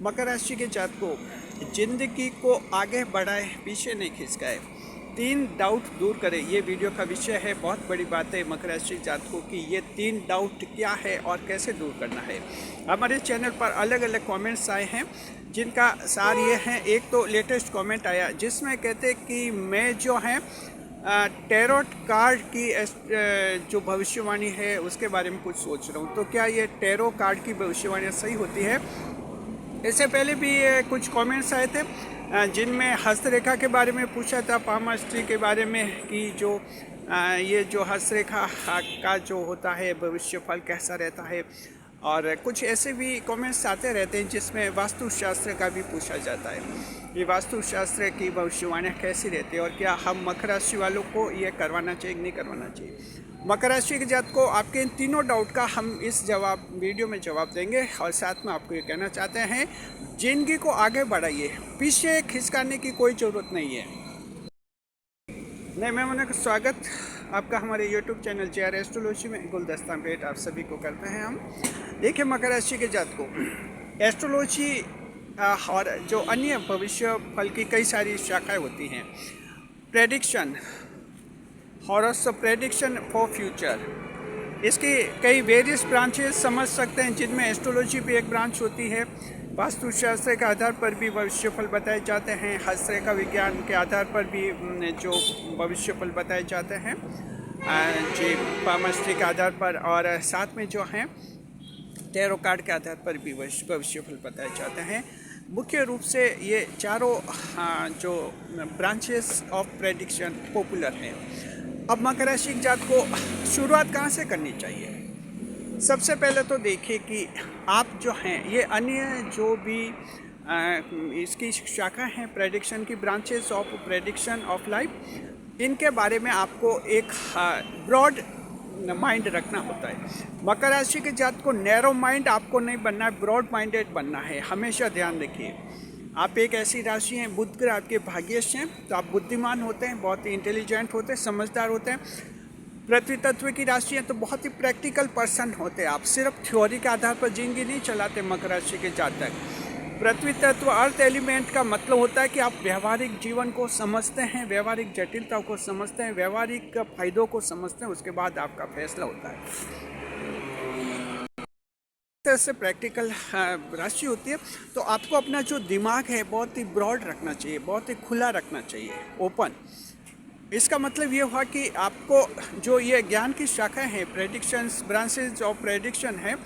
मकर राशि के जातकों, जिंदगी को आगे बढ़ाए, पीछे नहीं खिसकाए, 3 डाउट दूर करें, ये वीडियो का विषय है। बहुत बड़ी बात है मकर राशि के जातकों की। ये 3 डाउट क्या है और कैसे दूर करना है। हमारे चैनल पर अलग अलग कमेंट्स आए हैं, जिनका सार ये है। एक तो लेटेस्ट कमेंट आया जिसमें कहते कि मैं जो है टैरोट कार्ड की जो भविष्यवाणी है उसके बारे में कुछ सोच रहा हूँ। तो क्या ये टैरो कार्ड की भविष्यवाणी सही होती है? इससे पहले भी कुछ कमेंट्स आए थे जिनमें हस्तरेखा के बारे में पूछा था, पामास्ट्री के बारे में कि जो ये जो हस्तरेखा का जो होता है भविष्यफल कैसा रहता है। और कुछ ऐसे भी कमेंट्स आते रहते हैं जिसमें वास्तुशास्त्र का भी पूछा जाता है। ये वास्तुशास्त्र की भविष्यवाणियाँ कैसी रहती है और क्या हम मकर राशि वालों को ये करवाना चाहिए कि नहीं करवाना चाहिए। मकर राशि के जातकों, आपके इन तीनों डाउट का हम इस वीडियो में जवाब देंगे। और साथ में आपको ये कहना चाहते हैं, जिंदगी को आगे बढ़ाइए, पीछे खिसकाने की कोई ज़रूरत नहीं है। नए मेहमानों का स्वागत आपका हमारे YouTube चैनल JR एस्ट्रोलॉजी में गुलदस्ता भेंट आप सभी को करते हैं हम। देखिए मकर राशि के जातकों, एस्ट्रोलॉजी और जो अन्य भविष्य फल की कई सारी शाखाएं होती हैं। Prediction, horoscope prediction for future, इसकी कई वेरियस ब्रांचेस समझ सकते हैं, जिनमें एस्ट्रोलॉजी भी एक ब्रांच होती है। वास्तुशास्त्र के आधार पर भी भविष्यफल बताए जाते हैं। हस्तरेखा विज्ञान के आधार पर भी जो भविष्यफल बताए जाते हैं जी, पामास्ट्री के आधार पर, और साथ में जो हैं टैरो कार्ड के आधार पर भी भविष्यफल बताए जाते हैं। मुख्य रूप से ये चारों जो ब्रांचेस ऑफ प्रेडिक्शन पॉपुलर हैं। अब मकर राशि के जातकों को शुरुआत कहाँ से करनी चाहिए? सबसे पहले तो देखिए कि आप जो हैं ये अन्य जो भी इसकी शाखा हैं, प्रेडिक्शन की branches of prediction of life, इनके बारे में आपको एक ब्रॉड माइंड रखना होता है। मकर राशि के जातकों को नैरो माइंड आपको नहीं बनना है, ब्रॉड माइंडेड बनना है। हमेशा ध्यान रखिए, आप एक ऐसी राशि हैं, बुध ग्रह आपके भाग्यश हैं, तो आप बुद्धिमान होते हैं, बहुत ही इंटेलिजेंट होते हैं, समझदार होते हैं। पृथ्वी तत्व की राशि है तो बहुत ही प्रैक्टिकल पर्सन होते हैं। आप सिर्फ थ्योरी के आधार पर जिंदगी नहीं चलाते मकर राशि के जातक। पृथ्वी तत्व अर्थ एलिमेंट का मतलब होता है कि आप व्यवहारिक जीवन को समझते हैं, व्यवहारिक जटिलताओं को समझते हैं, व्यवहारिक फायदों को समझते हैं, उसके बाद आपका फैसला होता है। तरह से प्रैक्टिकल राशि होती है। तो आपको अपना जो दिमाग है बहुत ही ब्रॉड रखना चाहिए, बहुत ही खुला रखना चाहिए, ओपन। इसका मतलब ये हुआ कि आपको जो ये ज्ञान की शाखाएं हैं, प्रेडिक्शंस, ब्रांचेस ऑफ प्रेडिक्शन है,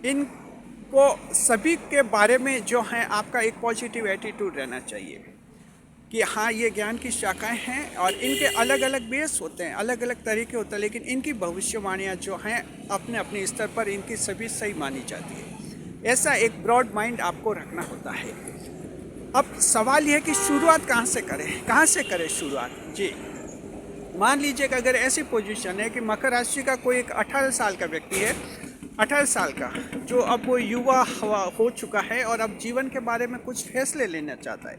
इनको सभी के बारे में जो है आपका एक पॉजिटिव एटीट्यूड रहना चाहिए कि हाँ ये ज्ञान की शाखाएं हैं और इनके अलग अलग बेस होते हैं, अलग अलग तरीके होते हैं, लेकिन इनकी भविष्यवाणियाँ जो हैं अपने अपने स्तर पर इनकी सभी सही मानी जाती है। ऐसा एक ब्रॉड माइंड आपको रखना होता है। अब सवाल यह है कि शुरुआत कहाँ से करें शुरुआत? जी, मान लीजिए कि अगर ऐसी पोजीशन है कि मकर राशि का कोई एक 18 साल का व्यक्ति है, 18 साल का, जो अब वो युवा हो चुका है और अब जीवन के बारे में कुछ फैसले लेना चाहता है,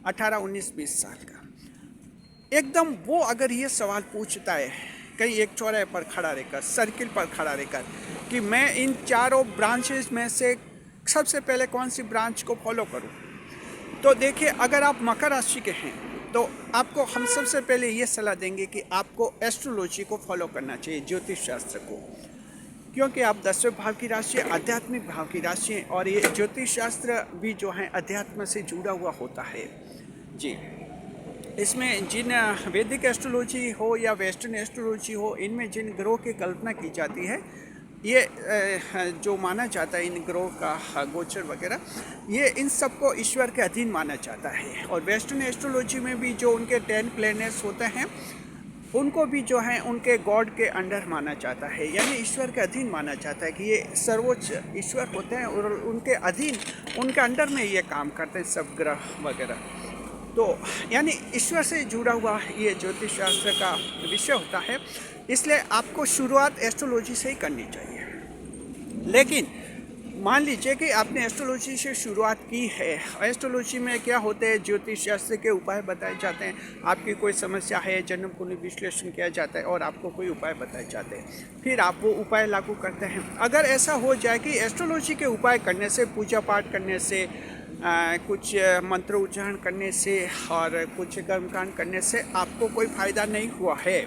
18, 19, 20 साल का, एकदम वो अगर ये सवाल पूछता है कहीं एक चौराहे पर खड़ा रहकर, सर्किल पर खड़ा रहकर, कि मैं इन चारों ब्रांचेस में से सबसे पहले कौन सी ब्रांच को फॉलो करूं, तो देखिए अगर आप मकर राशि के हैं तो आपको हम सबसे पहले ये सलाह देंगे कि आपको एस्ट्रोलॉजी को फॉलो करना चाहिए, ज्योतिष शास्त्र को, क्योंकि आप 10वें भाव की राशि, आध्यात्मिक भाव की राशि हैं और ये ज्योतिष शास्त्र भी जो है अध्यात्म से जुड़ा हुआ होता है। जी, इसमें जिन वैदिक एस्ट्रोलॉजी हो या वेस्टर्न एस्ट्रोलॉजी हो, इनमें जिन ग्रहों की कल्पना की जाती है, ये जो माना जाता है इन ग्रहों का गोचर वगैरह, ये इन सबको ईश्वर के अधीन माना जाता है। और वेस्टर्न एस्ट्रोलॉजी में भी जो उनके 10 प्लैनेट्स होते हैं, उनको भी जो है उनके गॉड के अंडर माना जाता है, यानी ईश्वर के अधीन माना जाता है कि ये सर्वोच्च ईश्वर होते हैं और उनके अधीन, उनके अंडर में ये काम करते हैं सब ग्रह वगैरह। तो यानी ईश्वर से जुड़ा हुआ ये ज्योतिष शास्त्र का विषय होता है, इसलिए आपको शुरुआत एस्ट्रोलॉजी से ही करनी चाहिए। लेकिन मान लीजिए कि आपने एस्ट्रोलॉजी से शुरुआत की है, एस्ट्रोलॉजी में क्या होते हैं, ज्योतिष शास्त्र के उपाय बताए जाते हैं। आपकी कोई समस्या है, जन्म कुंडली विश्लेषण किया जाता है और आपको कोई उपाय बताए जाते हैं, फिर आप वो उपाय लागू करते हैं। अगर ऐसा हो जाए कि एस्ट्रोलॉजी के उपाय करने से, पूजा पाठ करने से, कुछ मंत्र उच्चारण करने से और कुछ कर्मकांड करने से आपको कोई फ़ायदा नहीं हुआ है,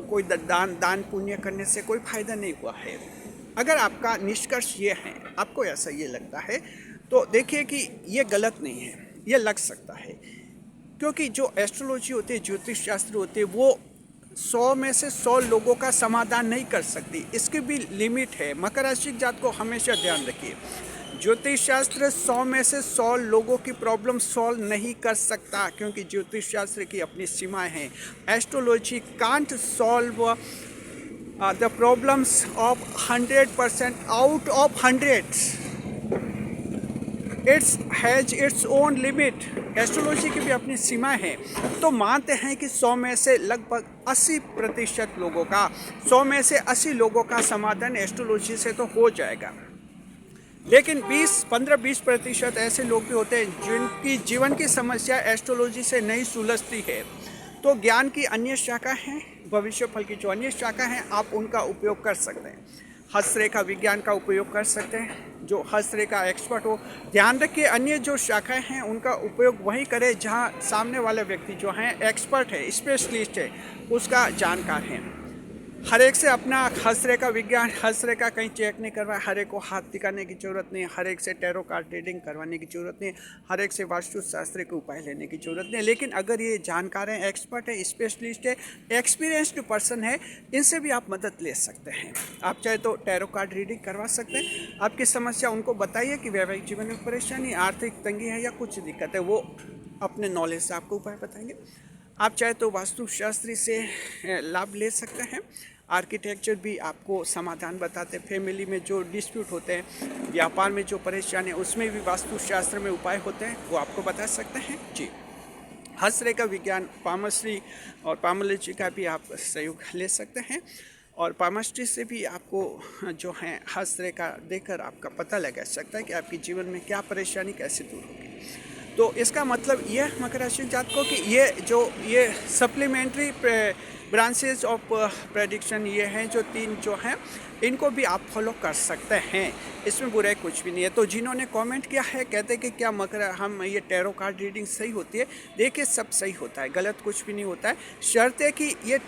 कोई दान पुण्य करने से कोई फ़ायदा नहीं हुआ है। अगर आपका निष्कर्ष ये है, आपको ऐसा ये लगता है, तो देखिए कि ये गलत नहीं है, ये लग सकता है। क्योंकि जो एस्ट्रोलॉजी होती है, ज्योतिष शास्त्र होते हैं, वो 100 में से 100 लोगों का समाधान नहीं कर सकती, इसकी भी लिमिट है। मकर राशि जात को हमेशा ध्यान रखिए, ज्योतिष शास्त्र 100 में से 100 लोगों की प्रॉब्लम सॉल्व नहीं कर सकता, क्योंकि ज्योतिष शास्त्र की अपनी सीमाएं हैं। Astrology can't solve the problems of 100% out of 100, it's has its own limit. Astrology की भी अपनी सीमा है। तो मानते हैं कि 100 में से लगभग 80% लोगों का, 100 में से 80 लोगों का समाधान एस्ट्रोलॉजी से तो हो जाएगा। लेकिन 15-20% ऐसे लोग भी होते हैं जिनकी जीवन की समस्या एस्ट्रोलॉजी से नहीं सुलझती है। तो ज्ञान की अन्य शाखा हैं, भविष्य फल की जो अन्य शाखा हैं, आप उनका उपयोग कर सकते हैं। हस्तरेखा विज्ञान का उपयोग कर सकते हैं, जो हस्तरेखा एक्सपर्ट हो। ध्यान रखिए, अन्य जो शाखाएं हैं उनका उपयोग वहीं करें जहां सामने वाला व्यक्ति जो है एक्सपर्ट है, स्पेशलिस्ट है, उसका जानकार है। हर एक से अपना हस्तरेखा विज्ञान, हस्तरेखा कहीं चेक नहीं करवाए, हर एक को हाथ दिखाने की ज़रूरत नहीं, हर एक से टैरो कार्ड रीडिंग करवाने की ज़रूरत नहीं, हर एक से वास्तु शास्त्र के उपाय लेने की ज़रूरत नहीं। लेकिन अगर ये जानकार है, एक्सपर्ट है, स्पेशलिस्ट है, एक्सपीरियंस्ड पर्सन है, इनसे भी आप मदद ले सकते हैं। आप चाहे तो टैरो कार्ड रीडिंग करवा सकते हैं। आपकी समस्या उनको बताइए कि वैवाहिक जीवन में परेशानी, आर्थिक तंगी है या कुछ दिक्कत है, वो अपने नॉलेज से आपको उपाय बताएंगे। आप चाहे तो वास्तुशास्त्री से लाभ ले सकते हैं। आर्किटेक्चर भी आपको समाधान बताते हैं। फैमिली में जो डिस्प्यूट होते हैं, व्यापार में जो परेशानी है, उसमें भी वास्तुशास्त्र में उपाय होते हैं, वो आपको बता सकते हैं जी। हस्तरेखा विज्ञान, पामस्ट्री और पामोलॉजी का भी आप सहयोग ले सकते हैं। और पामस्ट्री से भी आपको जो है हस्तरेखा देखकर आपका पता लगा सकता है कि आपके जीवन में क्या परेशानी कैसे दूर होगी। तो इसका मतलब ये मकर राशि जातकों कि ये सप्लीमेंट्री ब्रांचेज ऑफ प्रेडिक्शन ये हैं, जो 3 जो हैं, इनको भी आप फॉलो कर सकते हैं। इसमें बुराई कुछ भी नहीं है। तो जिन्होंने कमेंट किया है, कहते हैं कि क्या मकर हम ये टैरो कार्ड रीडिंग सही होती है, देखिए सब सही होता है, गलत कुछ भी नहीं होता है। शर्त है कि ये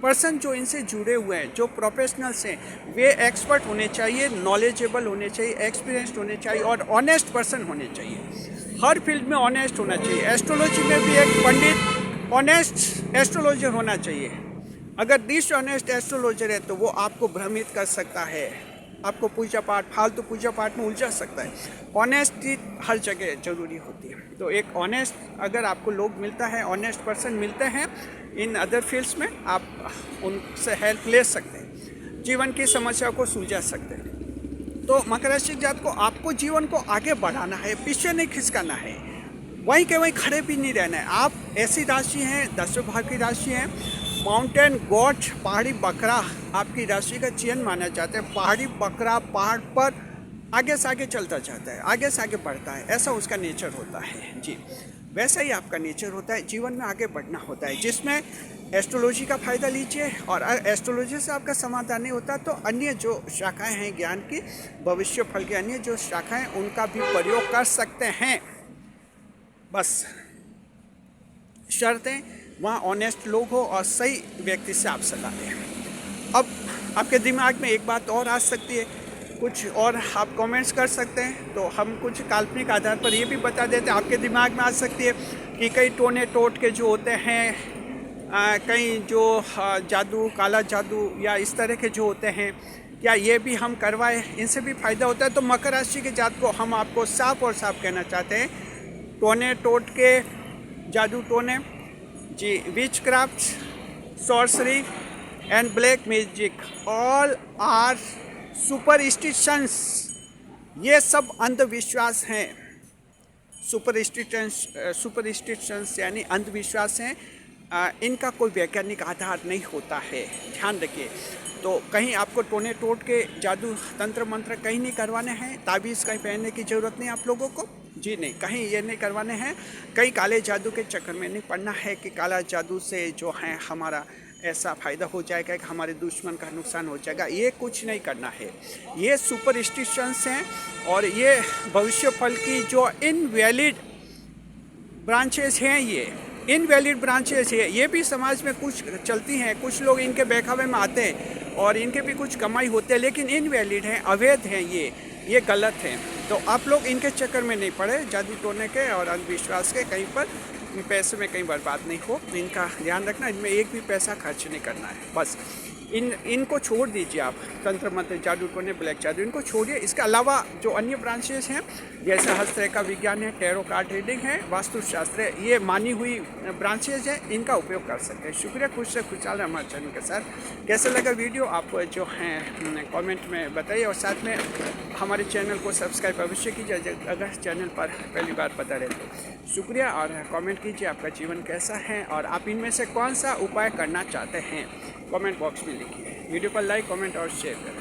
पर्सन जो इनसे जुड़े हुए हैं, जो प्रोफेशनल्स हैं, वे एक्सपर्ट होने चाहिए, नॉलेजेबल होने चाहिए, एक्सपीरियंस्ड होने चाहिए और ऑनेस्ट पर्सन होने चाहिए। हर फील्ड में ऑनेस्ट होना चाहिए। एस्ट्रोलॉजी में भी एक पंडित ऑनेस्ट एस्ट्रोलॉजर होना चाहिए। अगर डिसऑनेस्ट एस्ट्रोलॉजर है तो वो आपको भ्रमित कर सकता है, आपको पूजा पाठ, फालतू पूजा पाठ में उलझा सकता है। ऑनेस्टी हर जगह ज़रूरी होती है। तो एक ऑनेस्ट अगर आपको लोग मिलता है, ऑनेस्ट पर्सन मिलते हैं इन अदर फील्ड्स में, आप उनसे हेल्प ले सकते हैं, जीवन की समस्या को सुलझा सकते हैं। तो मकर राशि जात को आपको जीवन को आगे बढ़ाना है, पीछे नहीं खिसकाना है, वहीं के वहीं खड़े भी नहीं रहना है। आप ऐसी राशि हैं, 10वें भाव की राशि हैं। माउंटेन गॉड, पहाड़ी बकरा आपकी राशि का चयन माना जाता है। पहाड़ी बकरा पहाड़ पर आगे से आगे चलता जाता है, आगे से आगे बढ़ता है, ऐसा उसका नेचर होता है जी। वैसा ही आपका नेचर होता है, जीवन में आगे बढ़ना होता है, जिसमें एस्ट्रोलॉजी का फ़ायदा लीजिए। और एस्ट्रोलॉजी से आपका समाधान नहीं होता तो अन्य जो शाखाएं हैं ज्ञान की, भविष्य फल की अन्य जो शाखाएं, उनका भी प्रयोग कर सकते हैं। बस शर्तें वहाँ ऑनेस्ट लोग हो और सही व्यक्ति से आप सलाह लें। अब आपके दिमाग में एक बात और आ सकती है, कुछ और आप कमेंट्स कर सकते हैं, तो हम कुछ काल्पनिक आधार पर ये भी बता देते हैं। आपके दिमाग में आ सकती है कि कई टोने टोट के जो होते हैं, कई जो जादू, काला जादू या इस तरह के जो होते हैं, क्या ये भी हम करवाएं, इनसे भी फ़ायदा होता है। तो मकर राशि के जात को हम आपको साफ और साफ कहना चाहते हैं, टोने टोट के, जादू टोने जी, witchcraft, sorcery and black magic, all are superstitions, ये सब अंधविश्वास हैं। सुपरस्टिशंस यानी अंधविश्वास हैं, इनका कोई वैज्ञानिक आधार नहीं होता है, ध्यान रखिए। तो कहीं आपको टोने टोट के जादू तंत्र मंत्र कहीं नहीं करवाने हैं, ताबीज़ कहीं पहनने की ज़रूरत नहीं आप लोगों को जी, नहीं, कहीं ये नहीं करवाने हैं। कहीं काले जादू के चक्कर में नहीं पड़ना है कि काला जादू से जो है हमारा ऐसा फ़ायदा हो जाएगा कि हमारे दुश्मन का नुकसान हो जाएगा, ये कुछ नहीं करना है। ये सुपरस्टिशंस हैं और ये भविष्य फल की जो इनवैलिड ब्रांचेस हैं, ये इनवैलिड ब्रांचेस है। ये भी समाज में कुछ चलती हैं, कुछ लोग इनके बहकावे में आते हैं और इनके भी कुछ कमाई होते हैं, लेकिन इनवैलिड हैं, अवैध हैं, ये गलत हैं। तो आप लोग इनके चक्कर में नहीं पड़े, जादू टोने के और अंधविश्वास के, कहीं पर पैसे में कहीं बर्बाद नहीं हो। इनका ध्यान रखना, इनमें एक भी पैसा खर्च नहीं करना है। बस इनको छोड़ दीजिए आप, तंत्र मंत्र, जादू टोने, ब्लैक जादू, इनको छोड़िए। इसके अलावा जो अन्य ब्रांचेस हैं जैसे हस्तरेखा विज्ञान है, टैरो कार्ड रीडिंग है, वास्तुशास्त्र है, ये मानी हुई ब्रांचेज हैं, इनका उपयोग कर सकते हैं। शुक्रिया, खुश से खुशहाल हमारे चैनल के साथ। कैसा लगा वीडियो आप जो हैं कमेंट में बताइए और साथ में हमारे चैनल को सब्सक्राइब अवश्य कीजिए अगर चैनल पर पहली बार पता रहे तो। शुक्रिया और कमेंट कीजिए आपका जीवन कैसा है और आप इनमें से कौन सा उपाय करना चाहते हैं, कमेंट बॉक्स में लिखिए। वीडियो पर लाइक, कमेंट और शेयर करें।